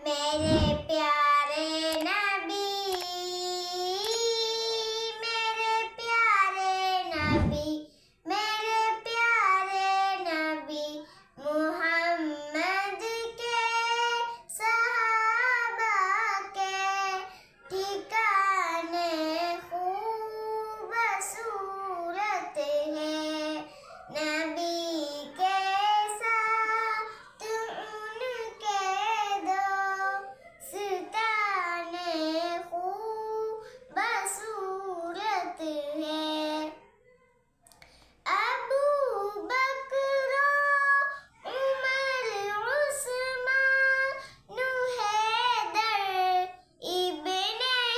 मेरे प्यारे नबी, मेरे प्यारे नबी, मेरे प्यारे नबी मोहम्मद के सहाबा के ठिकाने खूबसूरत है। नबी के साथ उनके दोस्ताने खूबसूरत है। अबू बकर, उमर, उस्मान, हैदर, इब्ने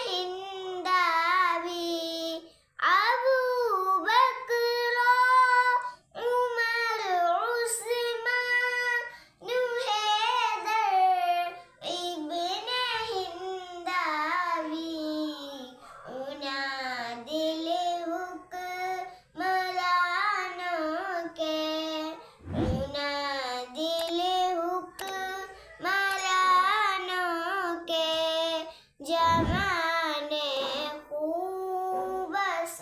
हिंदावी। अबू बकर, उमर, उस्मान, हैदर, इब्ने हिंदावी। उना दिल हुक्मरानों के, उना दिल हुक्मरानों के जमाने खूबसूरत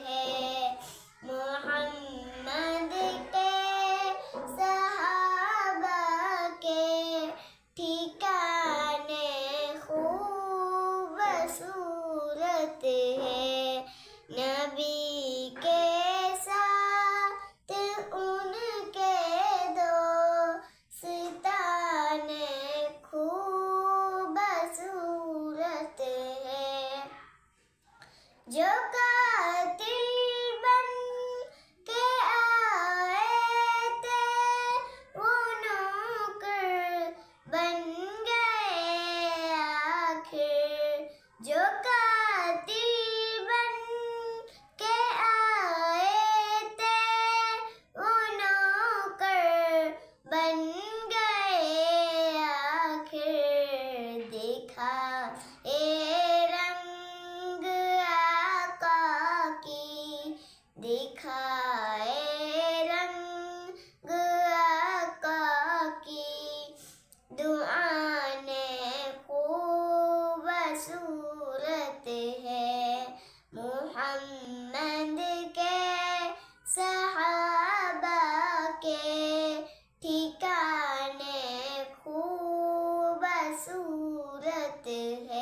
है। मोहम्मद के सहाबा के ठिकाने खूबसूरत है। नबी के साथ उनके दोस्ताने खूबसूरत है। जो कातिल बन के आए थे वो नौकर बन गए आखिर। जो कातिल बन के आए थे वो नौकर बन गए आखिर। देखा रंग आका की, देखा रंग आका की, दुआने खूबसूरत है। मोहम्मद के सहाबा के ठिकाने खूबसूरत है।